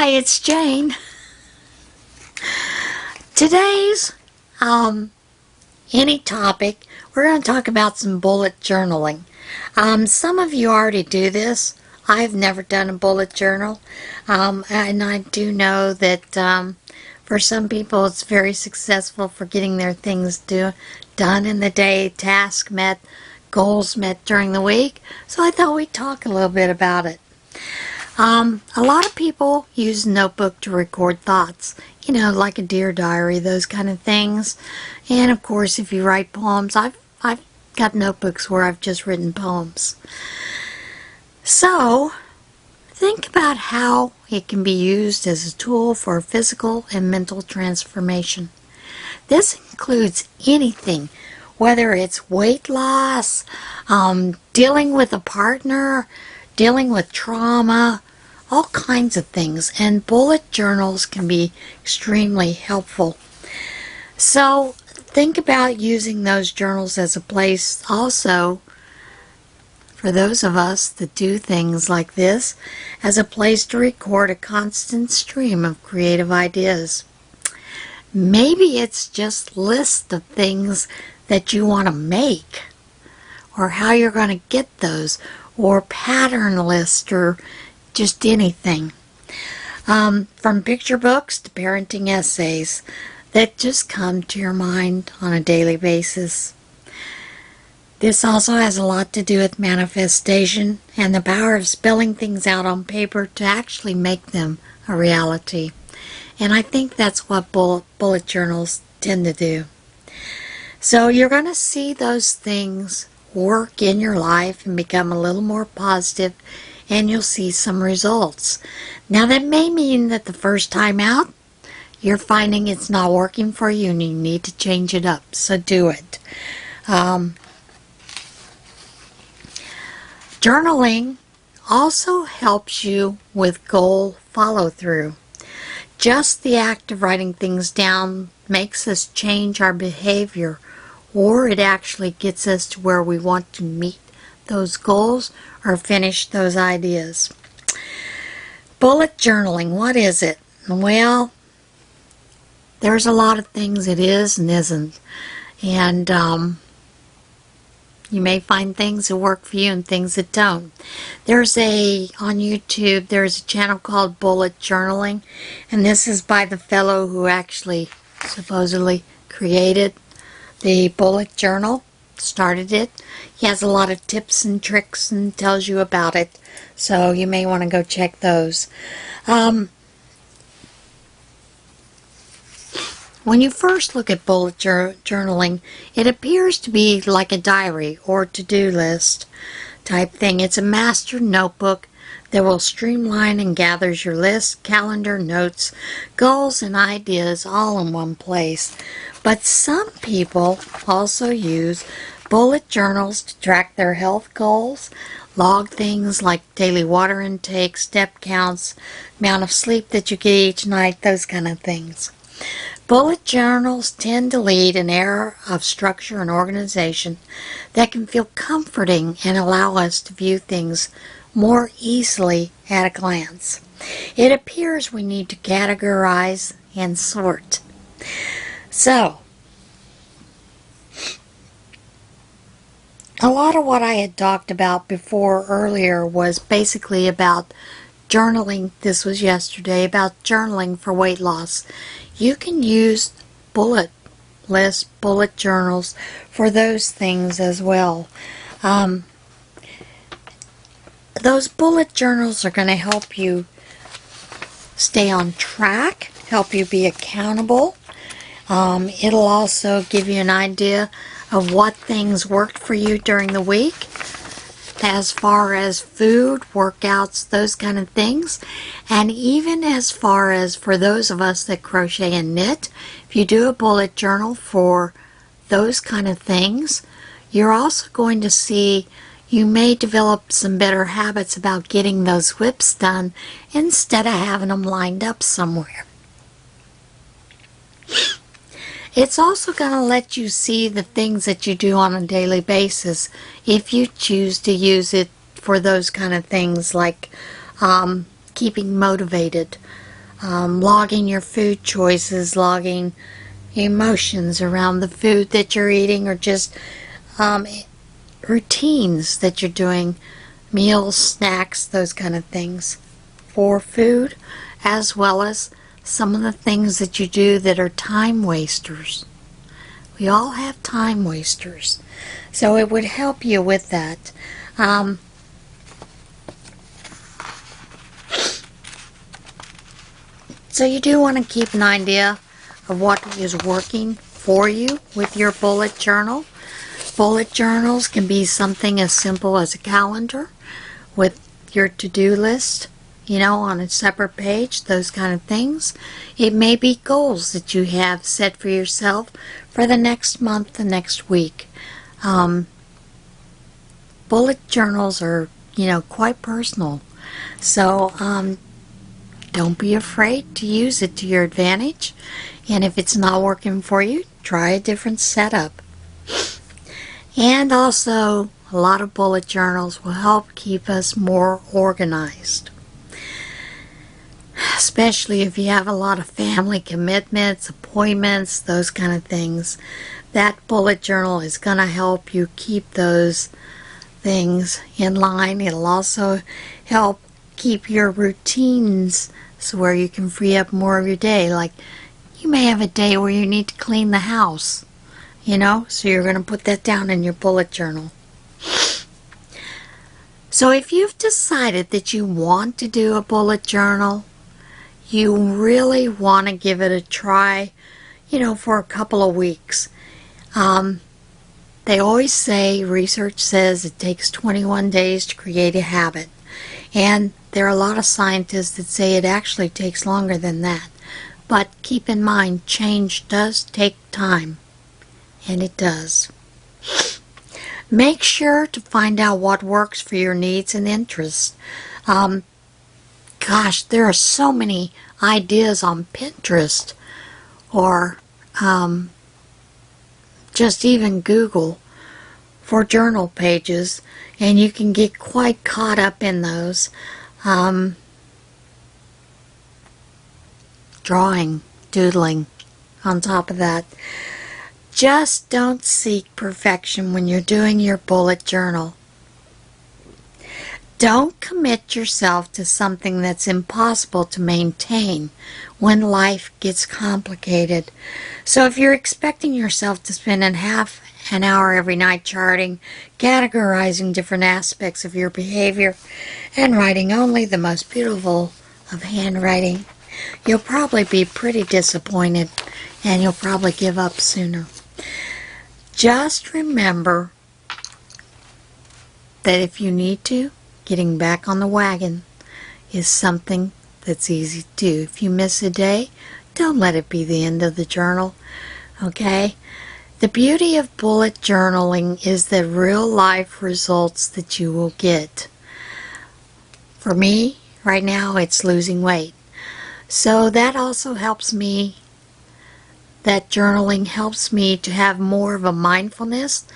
Hi, it's Jane. Today's any topic, we're going to talk about some bullet journaling. Some of you already do this. I've never done a bullet journal, and I do know that for some people it's very successful for getting their things done in the day, tasks met, goals met during the week. So I thought we'd talk a little bit about it. A lot of people use a notebook to record thoughts, you know, like a dear diary, those kind of things. And of course, if you write poems, I've got notebooks where I've just written poems. So, think about how it can be used as a tool for physical and mental transformation. This includes anything, whether it's weight loss, dealing with a partner, dealing with trauma, all kinds of things, and bullet journals can be extremely helpful. So think about using those journals as a place also for those of us that do things like this, as a place to record a constant stream of creative ideas. Maybe it's just lists of things that you want to make, or how you're going to get those, or pattern list, or just anything. From picture books to parenting essays that just come to your mind on a daily basis. This also has a lot to do with manifestation and the power of spelling things out on paper to actually make them a reality. And I think that's what bullet journals tend to do. So you're going to see those things work in your life and become a little more positive, and you'll see some results. Now that may mean that the first time out you're finding it's not working for you and you need to change it up, so do it. Journaling also helps you with goal follow-through. Just the act of writing things down makes us change our behavior, or it actually gets us to where we want to meet those goals or finish those ideas. Bullet journaling, what is it? Well, there's a lot of things it is and isn't. And you may find things that work for you and things that don't. On YouTube, there's a channel called Bullet Journaling, and this is by the fellow who actually supposedly created the bullet journal, started it. He has a lot of tips and tricks and tells you about it, so you may want to go check those. When you first look at bullet journaling, it appears to be like a diary or to-do list type thing. It's a master notebook that will streamline and gathers your list, calendar, notes, goals, and ideas all in one place. But some people also use bullet journals to track their health goals, log things like daily water intake, step counts, amount of sleep that you get each night, those kind of things. Bullet journals tend to lead an era of structure and organization that can feel comforting and allow us to view things more easily at a glance. It appears we need to categorize and sort. So, a lot of what I had talked about before earlier was basically about journaling. This was yesterday, about journaling for weight loss. You can use bullet lists, bullet journals for those things as well. Those bullet journals are going to help you stay on track, help you be accountable. It'll also give you an idea of what things worked for you during the week, as far as food, workouts, those kind of things. And even as far as for those of us that crochet and knit, if you do a bullet journal for those kind of things, you're also going to see you may develop some better habits about getting those whips done instead of having them lined up somewhere. It's also going to let you see the things that you do on a daily basis if you choose to use it for those kind of things like keeping motivated, logging your food choices, logging emotions around the food that you're eating, or just routines that you're doing, meals, snacks, those kind of things for food, as well as some of the things that you do that are time wasters. We all have time wasters, so it would help you with that. So you do want to keep an idea of what is working for you with your bullet journal. Bullet journals can be something as simple as a calendar with your to-do list, on a separate page, those kind of things. It may be goals that you have set for yourself for the next month, the next week. Bullet journals are, quite personal. So, don't be afraid to use it to your advantage. And if it's not working for you, try a different setup. And also, a lot of bullet journals will help keep us more organized. Especially if you have a lot of family commitments, appointments, those kind of things. That bullet journal is going to help you keep those things in line. It'll also help keep your routines so where you can free up more of your day. Like, you may have a day where you need to clean the house, so you're going to put that down in your bullet journal. So if you've decided that you want to do a bullet journal, you really want to give it a try, for a couple of weeks. They always say, research says it takes 21 days to create a habit. And there are a lot of scientists that say it actually takes longer than that. But keep in mind, change does take time. And it does. Make sure to find out what works for your needs and interests. Gosh, there are so many ideas on Pinterest or just even Google for journal pages, and you can get quite caught up in those. Drawing, doodling on top of that. Just don't seek perfection when you're doing your bullet journal. Don't commit yourself to something that's impossible to maintain when life gets complicated. So if you're expecting yourself to spend half an hour every night charting, categorizing different aspects of your behavior, and writing only the most beautiful of handwriting, you'll probably be pretty disappointed, and you'll probably give up sooner. Just remember that if you need to, getting back on the wagon is something that's easy to do. If you miss a day, don't let it be the end of the journal, okay? The beauty of bullet journaling is the real life results that you will get. For me, right now, it's losing weight. So that also helps me. That journaling helps me to have more of a mindfulness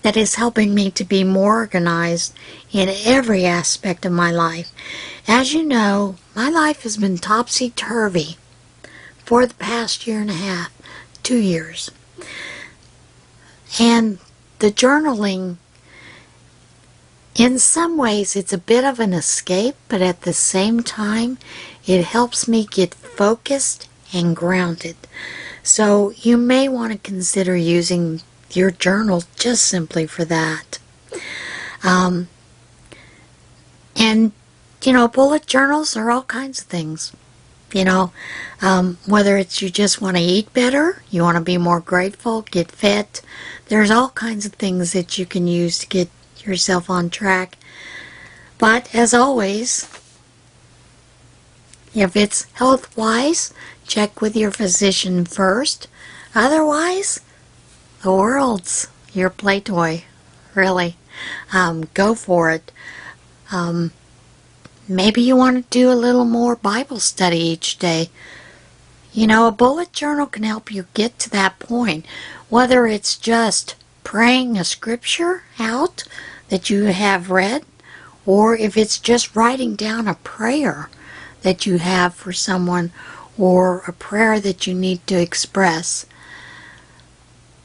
that is helping me to be more organized in every aspect of my life. As you know, my life has been topsy-turvy for the past year and a half, 2 years. And the journaling, in some ways, it's a bit of an escape, but at the same time, it helps me get focused and grounded. So you may want to consider using your journal just simply for that. And, bullet journals are all kinds of things. Whether it's you just want to eat better, you want to be more grateful, get fit, there's all kinds of things that you can use to get yourself on track. But as always, if it's health-wise, check with your physician first. Otherwise, the world's your play toy, really. Go for it. Maybe you want to do a little more Bible study each day. A bullet journal can help you get to that point, whether it's just praying a scripture out that you have read, or if it's just writing down a prayer that you have for someone or a prayer that you need to express.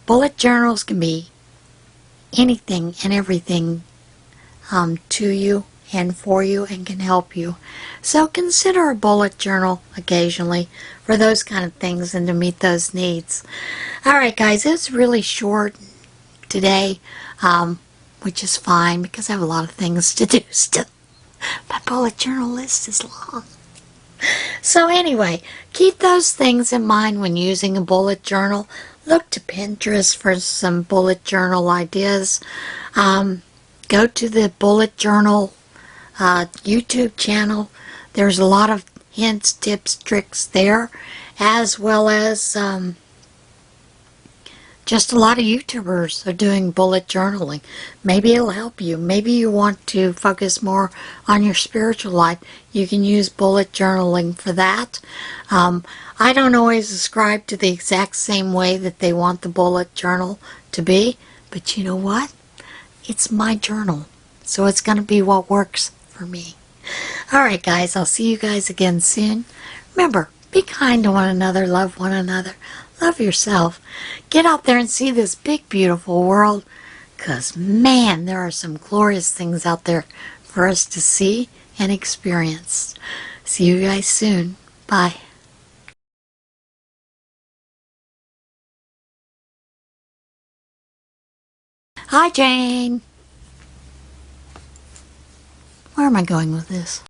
Bullet journals can be anything and everything to you and for you and can help you. So consider a bullet journal occasionally for those kind of things and to meet those needs. Alright guys, it's really short today, which is fine because I have a lot of things to do still. My bullet journal list is long. So anyway, keep those things in mind when using a bullet journal. Look to Pinterest for some bullet journal ideas. Go to the bullet journal YouTube channel. There's a lot of hints, tips, tricks there, as well as just a lot of YouTubers are doing bullet journaling. Maybe it'll help you. Maybe you want to focus more on your spiritual life. You can use bullet journaling for that. I don't always subscribe to the exact same way that they want the bullet journal to be, but you know what? It's my journal, so it's going to be what works for me. Alright guys, I'll see you guys again soon. Remember, be kind to one another, love one another, love yourself. Get out there and see this big, beautiful world, because man, there are some glorious things out there for us to see and experience. See you guys soon. Bye. Hi, Jane. Where am I going with this?